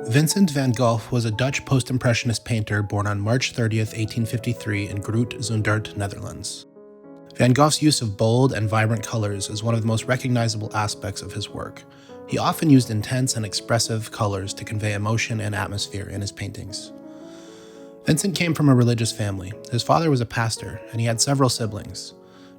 Vincent van Gogh was a Dutch post-impressionist painter born on March 30th, 1853 in Groot-Zundert, Netherlands. Van Gogh's use of bold and vibrant colors is one of the most recognizable aspects of his work. He often used intense and expressive colors to convey emotion and atmosphere in his paintings. Vincent came from a religious family. His father was a pastor, and he had several siblings.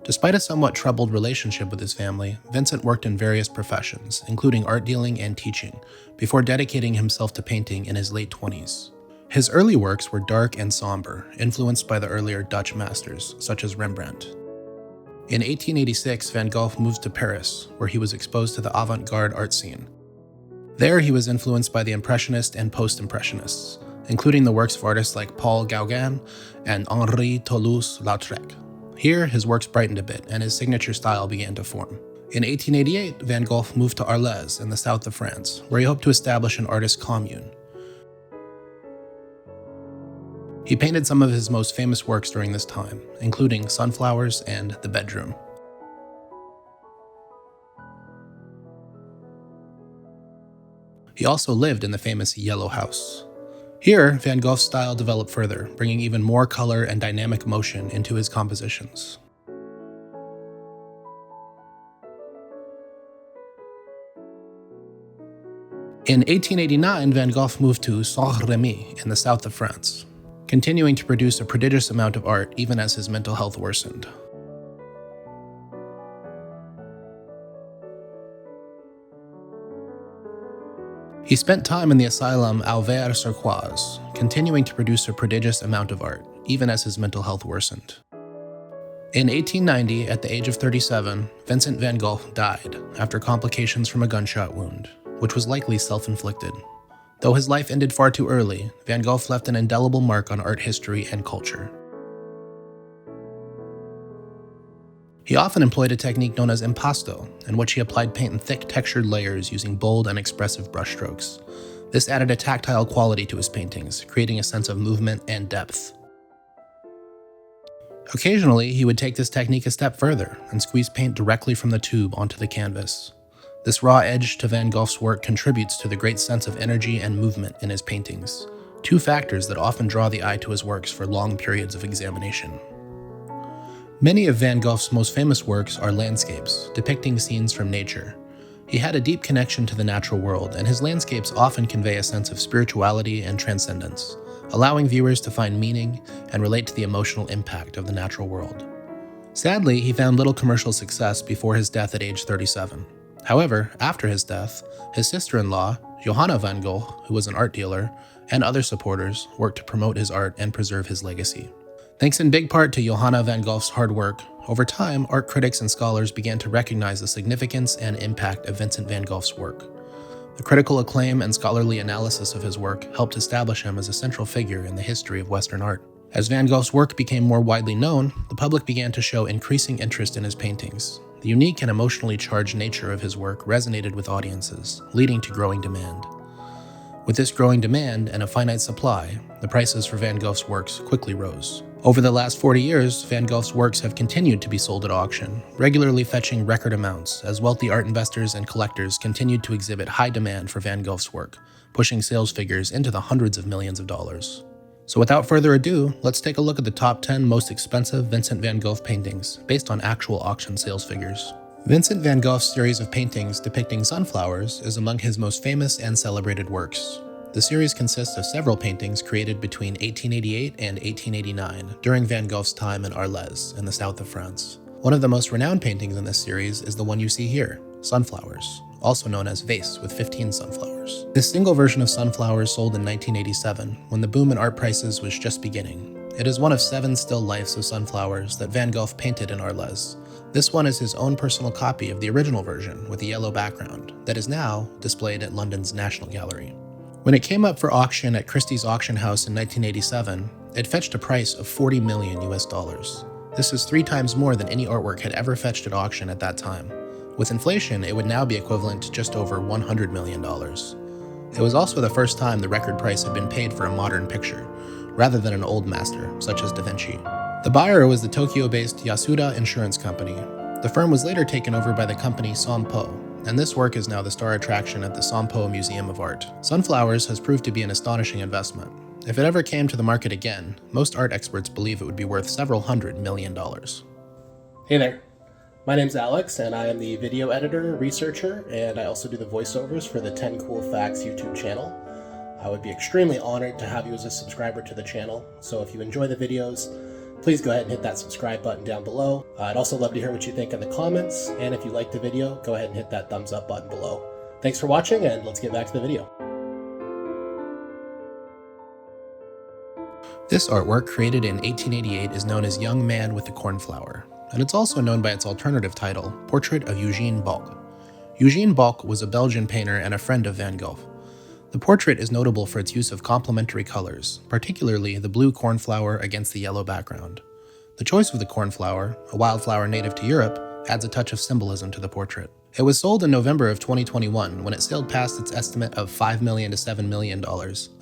Despite a somewhat troubled relationship with his family, Vincent worked in various professions, including art dealing and teaching, before dedicating himself to painting in his late 20s. His early works were dark and somber, influenced by the earlier Dutch masters, such as Rembrandt. In 1886, Van Gogh moved to Paris, where he was exposed to the avant-garde art scene. There, he was influenced by the Impressionists and Post-Impressionists, including the works of artists like Paul Gauguin and Henri Toulouse-Lautrec. Here, his works brightened a bit, and his signature style began to form. In 1888, Van Gogh moved to Arles in the south of France, where he hoped to establish an artist commune. He painted some of his most famous works during this time, including Sunflowers and The Bedroom. He also lived in the famous Yellow House. Here, Van Gogh's style developed further, bringing even more color and dynamic motion into his compositions. In 1889, Van Gogh moved to Saint-Rémy in the south of France, continuing to produce a prodigious amount of art even as his mental health worsened. He spent time in the asylum Auvers-sur-Oise, continuing to produce a prodigious amount of art, even as his mental health worsened. In 1890, at the age of 37, Vincent van Gogh died after complications from a gunshot wound, which was likely self-inflicted. Though his life ended far too early, Van Gogh left an indelible mark on art history and culture. He often employed a technique known as impasto, in which he applied paint in thick, textured layers using bold and expressive brushstrokes. This added a tactile quality to his paintings, creating a sense of movement and depth. Occasionally, he would take this technique a step further and squeeze paint directly from the tube onto the canvas. This raw edge to Van Gogh's work contributes to the great sense of energy and movement in his paintings, two factors that often draw the eye to his works for long periods of examination. Many of Van Gogh's most famous works are landscapes, depicting scenes from nature. He had a deep connection to the natural world, and his landscapes often convey a sense of spirituality and transcendence, allowing viewers to find meaning and relate to the emotional impact of the natural world. Sadly, he found little commercial success before his death at age 37. However, after his death, his sister-in-law, Johanna van Gogh, who was an art dealer, and other supporters worked to promote his art and preserve his legacy. Thanks in big part to Johanna van Gogh's hard work, over time, art critics and scholars began to recognize the significance and impact of Vincent van Gogh's work. The critical acclaim and scholarly analysis of his work helped establish him as a central figure in the history of Western art. As Van Gogh's work became more widely known, the public began to show increasing interest in his paintings. The unique and emotionally charged nature of his work resonated with audiences, leading to growing demand. With this growing demand and a finite supply, the prices for Van Gogh's works quickly rose. Over the last 40 years, Van Gogh's works have continued to be sold at auction, regularly fetching record amounts as wealthy art investors and collectors continued to exhibit high demand for Van Gogh's work, pushing sales figures into the hundreds of millions of dollars. So without further ado, let's take a look at the top 10 most expensive Vincent van Gogh paintings based on actual auction sales figures. Vincent van Gogh's series of paintings depicting sunflowers is among his most famous and celebrated works. The series consists of several paintings created between 1888 and 1889 during Van Gogh's time in Arles in the south of France. One of the most renowned paintings in this series is the one you see here, Sunflowers, also known as Vase with 15 sunflowers. This single version of Sunflowers sold in 1987 when the boom in art prices was just beginning. It is one of 7 still lifes of sunflowers that Van Gogh painted in Arles. This one is his own personal copy of the original version with a yellow background that is now displayed at London's National Gallery. When it came up for auction at Christie's auction house in 1987, it fetched a price of $40 million US. This is 3 times more than any artwork had ever fetched at auction at that time. With inflation, it would now be equivalent to just over $100 million. It was also the first time the record price had been paid for a modern picture, rather than an old master, such as Da Vinci. The buyer was the Tokyo-based Yasuda Insurance Company. The firm was later taken over by the company Sompo, and this work is now the star attraction at the Sampo Museum of Art. Sunflowers has proved to be an astonishing investment. If it ever came to the market again, most art experts believe it would be worth several $100 million. Hey there, my name's Alex, and I am the video editor, researcher, and I also do the voiceovers for the 10 Cool Facts YouTube channel. I would be extremely honored to have you as a subscriber to the channel, so if you enjoy the videos, please go ahead and hit that subscribe button down below. I'd also love to hear what you think in the comments, and if you like the video, go ahead and hit that thumbs up button below. Thanks for watching, and let's get back to the video. This artwork, created in 1888, is known as Young Man with the Cornflower, and it's also known by its alternative title, Portrait of Eugene Balk. Eugene Balk was a Belgian painter and a friend of Van Gogh. The portrait is notable for its use of complementary colors, particularly the blue cornflower against the yellow background. The choice of the cornflower, a wildflower native to Europe, adds a touch of symbolism to the portrait. It was sold in November of 2021 when it sailed past its estimate of $5 million to $7 million,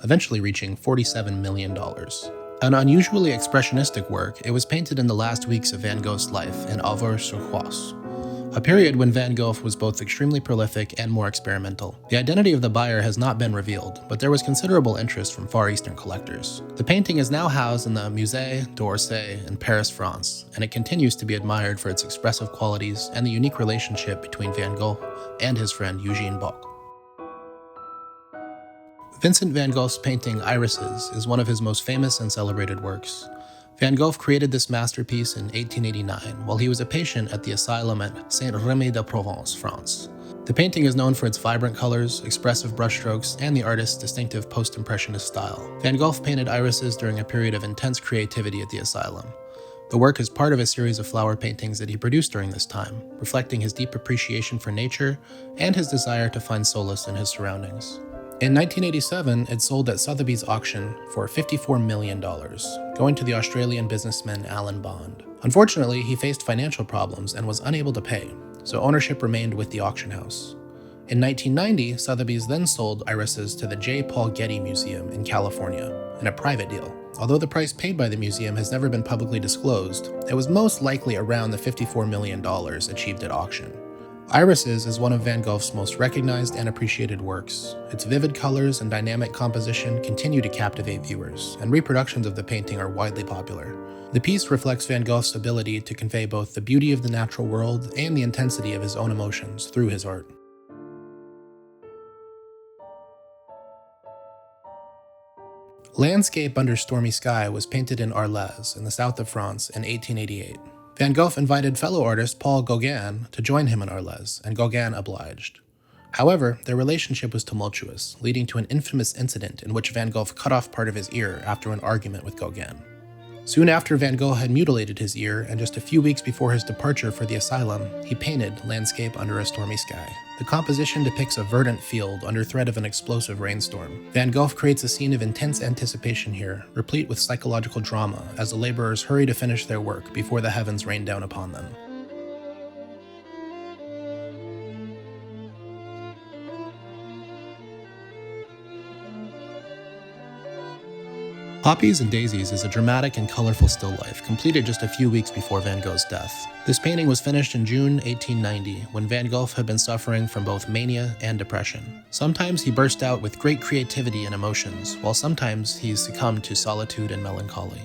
eventually reaching $47 million. An unusually expressionistic work, it was painted in the last weeks of Van Gogh's life in Auvers-sur-Oise, a period when Van Gogh was both extremely prolific and more experimental. The identity of the buyer has not been revealed, but there was considerable interest from Far Eastern collectors. The painting is now housed in the Musée d'Orsay in Paris, France, and it continues to be admired for its expressive qualities and the unique relationship between Van Gogh and his friend Eugene Balk. Vincent van Gogh's painting Irises is one of his most famous and celebrated works. Van Gogh created this masterpiece in 1889 while he was a patient at the asylum at Saint-Rémy-de-Provence, France. The painting is known for its vibrant colors, expressive brushstrokes, and the artist's distinctive post-impressionist style. Van Gogh painted irises during a period of intense creativity at the asylum. The work is part of a series of flower paintings that he produced during this time, reflecting his deep appreciation for nature and his desire to find solace in his surroundings. In 1987, it sold at Sotheby's auction for $54 million, going to the Australian businessman Alan Bond. Unfortunately, he faced financial problems and was unable to pay, so ownership remained with the auction house. In 1990, Sotheby's then sold irises to the J. Paul Getty Museum in California, in a private deal. Although the price paid by the museum has never been publicly disclosed, it was most likely around the $54 million achieved at auction. Irises is one of Van Gogh's most recognized and appreciated works. Its vivid colors and dynamic composition continue to captivate viewers, and reproductions of the painting are widely popular. The piece reflects Van Gogh's ability to convey both the beauty of the natural world and the intensity of his own emotions through his art. Landscape Under Stormy Sky was painted in Arles, in the south of France, in 1888. Van Gogh invited fellow artist Paul Gauguin to join him in Arles, and Gauguin obliged. However, their relationship was tumultuous, leading to an infamous incident in which Van Gogh cut off part of his ear after an argument with Gauguin. Soon after Van Gogh had mutilated his ear, and just a few weeks before his departure for the asylum, he painted Landscape Under a Stormy Sky. The composition depicts a verdant field under threat of an explosive rainstorm. Van Gogh creates a scene of intense anticipation here, replete with psychological drama as the laborers hurry to finish their work before the heavens rain down upon them. Poppies and Daisies is a dramatic and colorful still life, completed just a few weeks before Van Gogh's death. This painting was finished in June 1890, when Van Gogh had been suffering from both mania and depression. Sometimes he burst out with great creativity and emotions, while sometimes he succumbed to solitude and melancholy.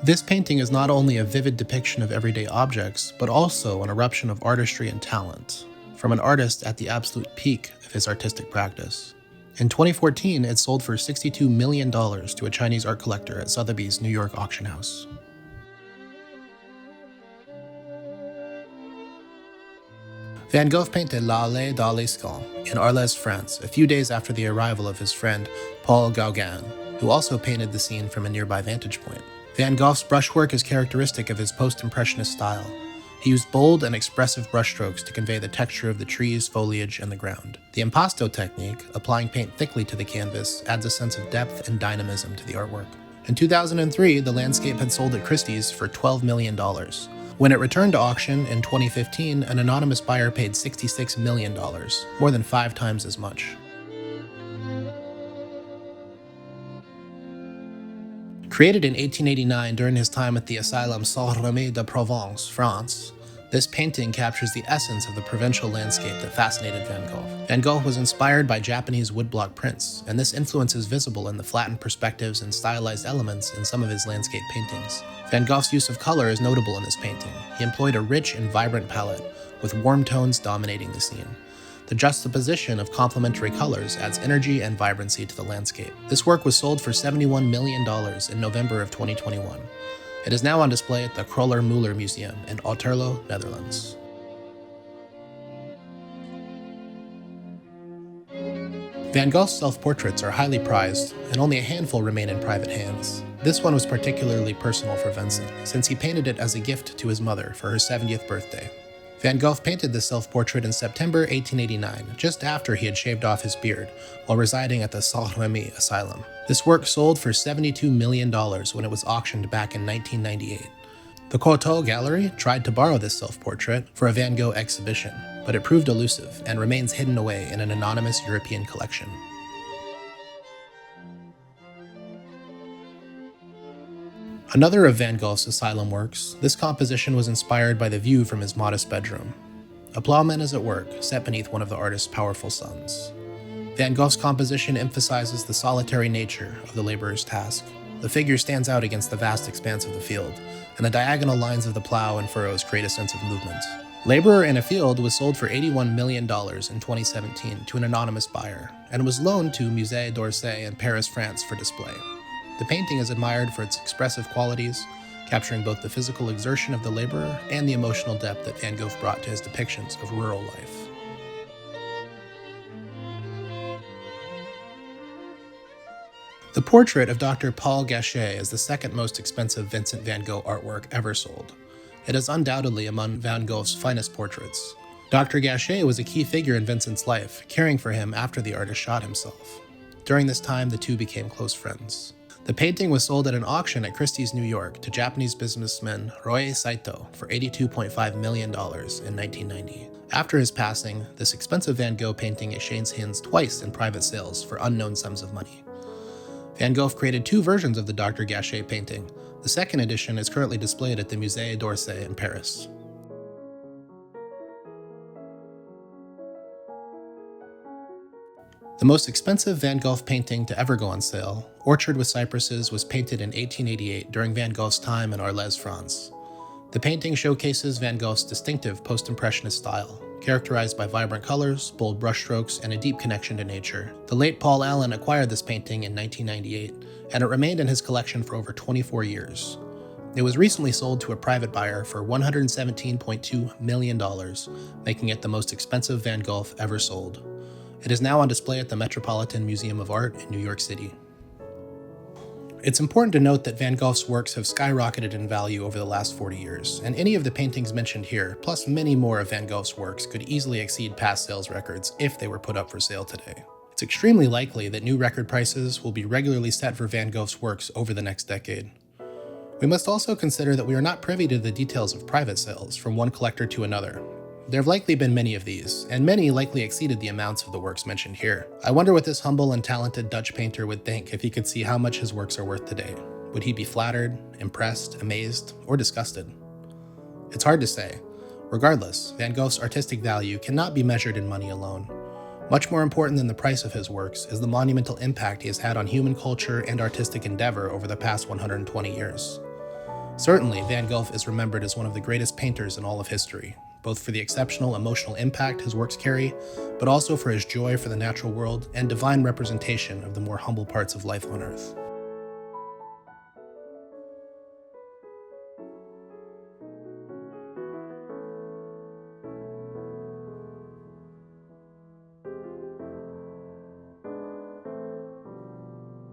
This painting is not only a vivid depiction of everyday objects, but also an eruption of artistry and talent, from an artist at the absolute peak of his artistic practice. In 2014, it sold for $62 million to a Chinese art collector at Sotheby's New York auction house. Van Gogh painted L'Allée dans l'Escalier in Arles, France, a few days after the arrival of his friend Paul Gauguin, who also painted the scene from a nearby vantage point. Van Gogh's brushwork is characteristic of his post-impressionist style. He used bold and expressive brushstrokes to convey the texture of the trees, foliage, and the ground. The impasto technique, applying paint thickly to the canvas, adds a sense of depth and dynamism to the artwork. In 2003, the landscape had sold at Christie's for $12 million. When it returned to auction in 2015, an anonymous buyer paid $66 million, more than 5 times as much. Created in 1889 during his time at the asylum Saint-Rémy-de-Provence, France, This painting captures the essence of the provincial landscape that fascinated Van Gogh. Van Gogh was inspired by Japanese woodblock prints, and this influence is visible in the flattened perspectives and stylized elements in some of his landscape paintings. Van Gogh's use of color is notable in this painting. He employed a rich and vibrant palette, with warm tones dominating the scene. The juxtaposition of complementary colors adds energy and vibrancy to the landscape. This work was sold for $71 million in November of 2021. It is now on display at the Kröller-Müller Museum in Otterlo, Netherlands. Van Gogh's self-portraits are highly prized, and only a handful remain in private hands. This one was particularly personal for Vincent, since he painted it as a gift to his mother for her 70th birthday. Van Gogh painted this self-portrait in September 1889, just after he had shaved off his beard, while residing at the Saint-Rémy Asylum. This work sold for $72 million when it was auctioned back in 1998. The Coteau Gallery tried to borrow this self-portrait for a Van Gogh exhibition, but it proved elusive and remains hidden away in an anonymous European collection. Another of Van Gogh's asylum works, this composition was inspired by the view from his modest bedroom. A plowman is at work, set beneath one of the artist's powerful suns. Van Gogh's composition emphasizes the solitary nature of the laborer's task. The figure stands out against the vast expanse of the field, and the diagonal lines of the plow and furrows create a sense of movement. Laborer in a Field was sold for $81 million in 2017 to an anonymous buyer, and was loaned to Musée d'Orsay in Paris, France for display. The painting is admired for its expressive qualities, capturing both the physical exertion of the laborer and the emotional depth that Van Gogh brought to his depictions of rural life. The portrait of Dr. Paul Gauguin is the second most expensive Vincent van Gogh artwork ever sold. It is undoubtedly among Van Gogh's finest portraits. Dr. Gauguin was a key figure in Vincent's life, caring for him after the artist shot himself. During this time, the two became close friends. The painting was sold at an auction at Christie's, New York, to Japanese businessman Ryohei Saito for $82.5 million in 1990. After his passing, this expensive Van Gogh painting exchanged hands twice in private sales for unknown sums of money. Van Gogh created two versions of the Dr. Gauguin painting. The second edition is currently displayed at the Musée d'Orsay in Paris. The most expensive Van Gogh painting to ever go on sale, Orchard with Cypresses, was painted in 1888 during Van Gogh's time in Arles, France. The painting showcases Van Gogh's distinctive post-impressionist style, characterized by vibrant colors, bold brushstrokes, and a deep connection to nature. The late Paul Allen acquired this painting in 1998, and it remained in his collection for over 24 years. It was recently sold to a private buyer for $117.2 million, making it the most expensive Van Gogh ever sold. It is now on display at the Metropolitan Museum of Art in New York City. It's important to note that Van Gogh's works have skyrocketed in value over the last 40 years, and any of the paintings mentioned here, plus many more of Van Gogh's works, could easily exceed past sales records if they were put up for sale today. It's extremely likely that new record prices will be regularly set for Van Gogh's works over the next decade. We must also consider that we are not privy to the details of private sales from one collector to another. There have likely been many of these, and many likely exceeded the amounts of the works mentioned here. I wonder what this humble and talented Dutch painter would think if he could see how much his works are worth today. Would he be flattered, impressed, amazed, or disgusted? It's hard to say. Regardless, Van Gogh's artistic value cannot be measured in money alone. Much more important than the price of his works is the monumental impact he has had on human culture and artistic endeavor over the past 120 years. Certainly, Van Gogh is remembered as one of the greatest painters in all of history, both for the exceptional emotional impact his works carry, but also for his joy for the natural world and divine representation of the more humble parts of life on Earth.